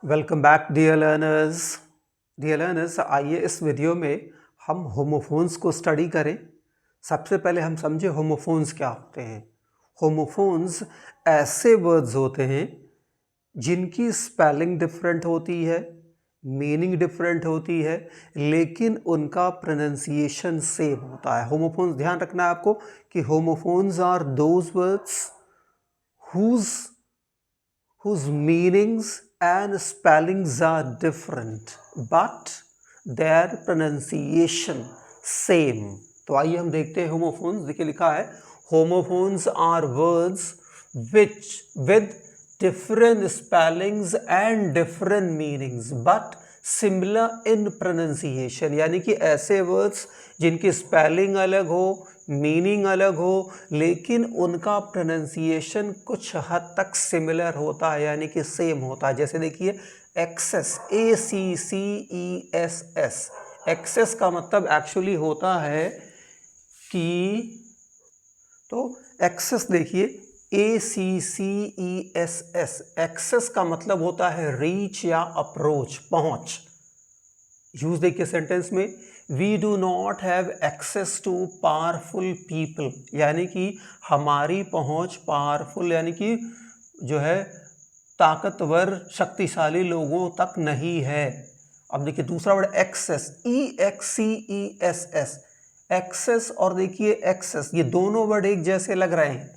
Welcome back dear learners. आइए इस video में हम होमोफोन्स को स्टडी करें। सबसे पहले हम समझे होमोफोन्स क्या होते हैं। होमोफोन्स ऐसे वर्ड्स होते हैं जिनकी स्पेलिंग डिफरेंट होती है, मीनिंग डिफरेंट होती है, लेकिन उनका प्रोनाउंसिएशन सेम होता है। होमोफोन्स, ध्यान रखना है आपको कि homophones are those words whose meanings and spellings are different but their pronunciation same। तो आइए हम देखते हैं होमोफोन्स। देखिए लिखा है homophones are words which with different spellings and different meanings but similar in pronunciation, यानी कि ऐसे वर्ड्स जिनकी स्पेलिंग अलग हो, मीनिंग अलग हो, लेकिन उनका प्रोनाउंसिएशन कुछ हद तक सिमिलर होता है, यानी कि सेम होता है। जैसे देखिए एक्सेस, ACCESS, एक्सेस का मतलब एक्चुअली होता है कि, तो एक्सेस देखिए ACCESS, एक्सेस का मतलब होता है रीच या अप्रोच, पहुंच। यूज देखिए सेंटेंस में, we do not have access to powerful people, यानी कि हमारी पहुंच पावरफुल यानी कि जो है ताकतवर शक्तिशाली लोगों तक नहीं है। अब देखिए दूसरा वर्ड एक्सेस, EXCESS, एक्सेस और देखिए एक्सेस, ये दोनों वर्ड एक जैसे लग रहे हैं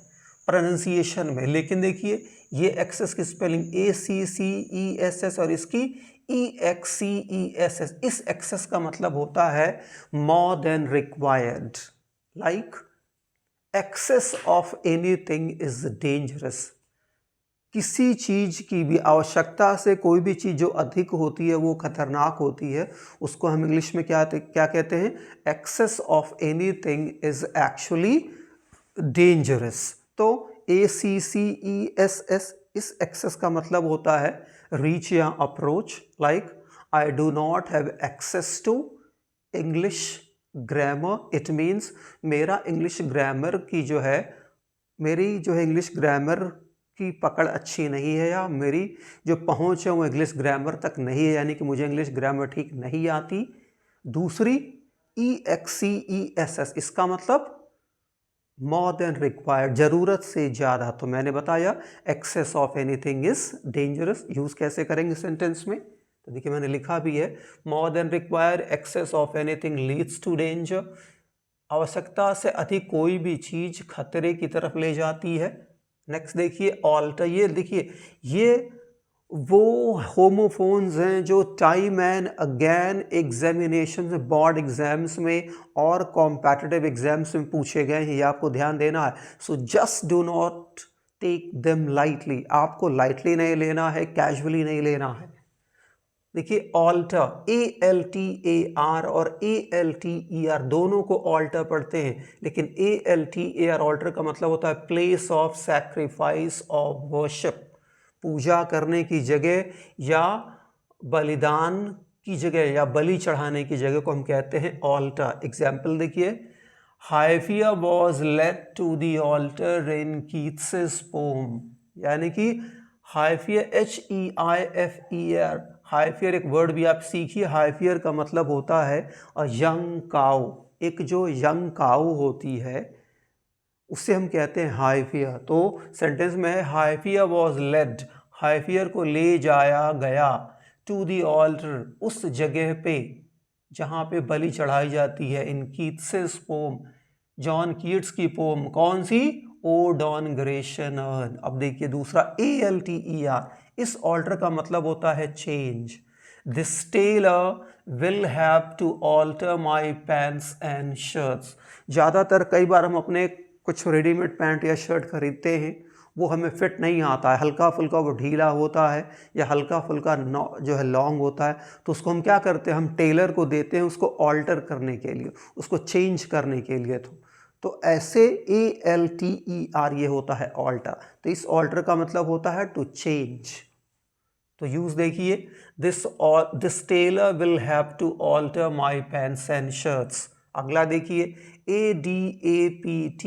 प्रोनाउंसिएशन में, लेकिन देखिए ये एक्सेस की स्पेलिंग ACCESS और इसकी EXCESS। इस एक्सेस का मतलब होता है more than required, like excess of anything is dangerous. किसी चीज की भी आवश्यकता से कोई भी चीज जो अधिक होती है वो खतरनाक होती है, उसको हम इंग्लिश में क्या कहते हैं, excess of anything is actually dangerous. तो ACCESS, इस एक्सेस का मतलब होता है रीच या approach, like I do not have access to English grammar. It means मेरा इंग्लिश ग्रामर की जो है, मेरी जो है इंग्लिश ग्रामर की पकड़ अच्छी नहीं है, या मेरी जो पहुंच है वो इंग्लिश ग्रामर तक नहीं है, यानी कि मुझे इंग्लिश ग्रामर ठीक नहीं आती। दूसरी EXCESS, इसका मतलब मोर देन रिक्वायर्ड, जरूरत से ज्यादा। तो मैंने बताया excess of anything is dangerous. Use कैसे करेंगे सेंटेंस में, तो देखिए मैंने लिखा भी है, more than required excess of anything leads to danger. आवश्यकता से अधिक कोई भी चीज खतरे की तरफ ले जाती है। नेक्स्ट देखिए ऑल्टर, ये देखिए ये वो होमोफोन्स हैं जो टाइम एंड अगेन एग्जामिनेशन में, बोर्ड एग्जाम्स में और कॉम्पिटिटिव एग्जाम्स में पूछे गए हैं, ये आपको ध्यान देना है। So just do not take them lightly, आपको लाइटली नहीं लेना है, कैजुअली नहीं लेना है। देखिए ऑल्टर, ALTAR और ALTER दोनों को ऑल्टर पढ़ते हैं, लेकिन ALTAR ऑल्टर का मतलब होता है place of sacrifice of worship, पूजा करने की जगह या बलिदान की जगह या बलि चढ़ाने की जगह को हम कहते हैं ऑल्टर। एग्जाम्पल देखिए, heifer was led to the altar in Keats poem, यानी कि हाइफियर, HEIFER, हाइफियर एक वर्ड भी आप सीखिए। हाइफियर का मतलब होता है यंग काऊ, एक जो यंग काऊ होती है उससे हम कहते हैं हाइफियर। तो सेंटेंस में है हाइफियर वॉज लेड, हाइफियर को ले जाया गया, टू दी ऑल्टर, उस जगह पे जहाँ पे बलि चढ़ाई जाती है, इन कीट्स पोम, जॉन कीट्स की पोम, कौन सी, ओ डॉन ग्रेशन अर्न। अब देखिए दूसरा ALTER, इस ऑल्टर का मतलब होता है change. This tailor will have to alter my pants and shirts. ज़्यादातर कई बार हम अपने कुछ रेडीमेड पैंट या शर्ट खरीदते हैं, वो हमें फिट नहीं आता है, हल्का फुल्का वो ढीला होता है या हल्का फुल्का जो है लॉन्ग होता है, तो उसको हम क्या करते हैं, हम टेलर को देते हैं उसको ऑल्टर करने के लिए, उसको चेंज करने के लिए। तो ऐसे ALTER ये होता है ऑल्टर। तो इस ऑल्टर का मतलब होता है टू चेंज। तो यूज देखिए, this tailor will have to alter my pants and shirts. अगला देखिए ADAPT,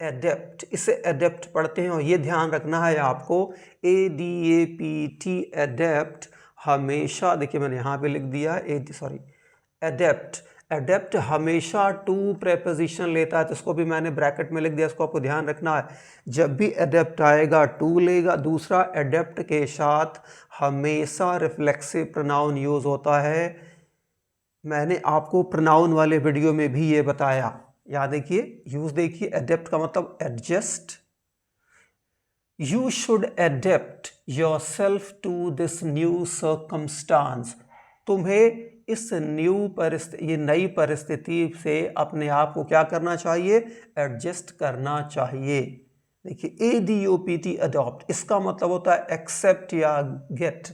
एडेप्ट, इसे एडेप्ट पढ़ते हैं और ये ध्यान रखना है आपको, ADAPT एडेप्ट हमेशा, देखिए मैंने यहाँ पे लिख दिया एडेप्ट। एडेप्ट हमेशा टू प्रेपोजिशन लेता है, तो इसको भी मैंने ब्रैकेट में लिख दिया, इसको आपको ध्यान रखना है। जब भी एडेप्ट आएगा टू लेगा। दूसरा, एडेप्ट के साथ हमेशा रिफ्लेक्सिव प्रोनाउन यूज होता है। मैंने आपको प्रोनाउन वाले वीडियो में भी ये बताया, याद देखिए, यूज देखिए। एडेप्ट का मतलब adjust. You should adapt yourself to this new circumstance. तुम्हें इस ये नई परिस्थिति से अपने आप को क्या करना चाहिए? एडजस्ट करना चाहिए। देखिए ADOPT अडॉप्ट, इसका मतलब होता है एक्सेप्ट या गेट,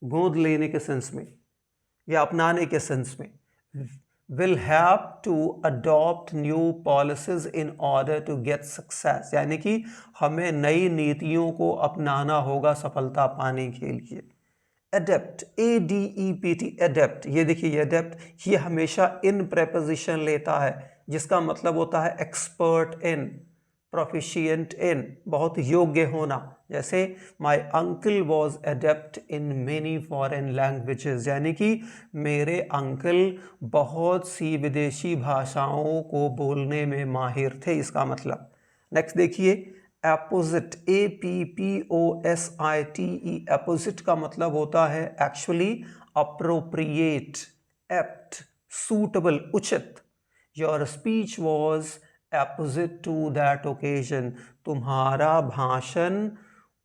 गोद लेने के सेंस में या अपनाने के सेंस में। will have to adopt new policies in order to get success, यानी कि हमें नई नीतियों को अपनाना होगा सफलता पाने के लिए। अडेप्ट, ADEPT, अडेप्ट, ये देखिए अडेप्ट, ये हमेशा इन प्रेपोजिशन लेता है, जिसका मतलब होता है एक्सपर्ट इन, प्रोफिशिएंट इन, बहुत योग्य होना। जैसे my uncle was adept in many foreign languages, यानी कि मेरे अंकल बहुत सी विदेशी भाषाओं को बोलने में माहिर थे, इसका मतलब। नेक्स्ट देखिए एपोजिट, APPOSITE, एपोजिट का मतलब होता है एक्चुअली अप्रोप्रिएट, एप्ट, सूटेबल, उचित। Your speech was opposite to that occasion, तुम्हारा भाषण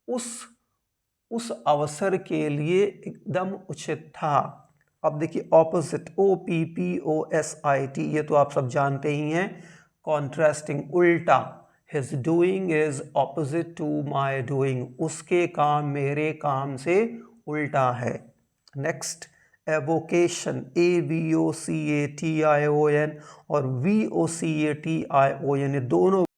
उस अवसर के लिए एकदम उचित था। अब देखिए ऑपोजिट, OPPOSIT, ये तो आप सब जानते ही हैं, कॉन्ट्रास्टिंग, उल्टा। His doing is opposite to my doing, उसके काम मेरे काम से उल्टा है। नेक्स्ट एवोकेशन, AVOCATION और VOCATION, ये दोनों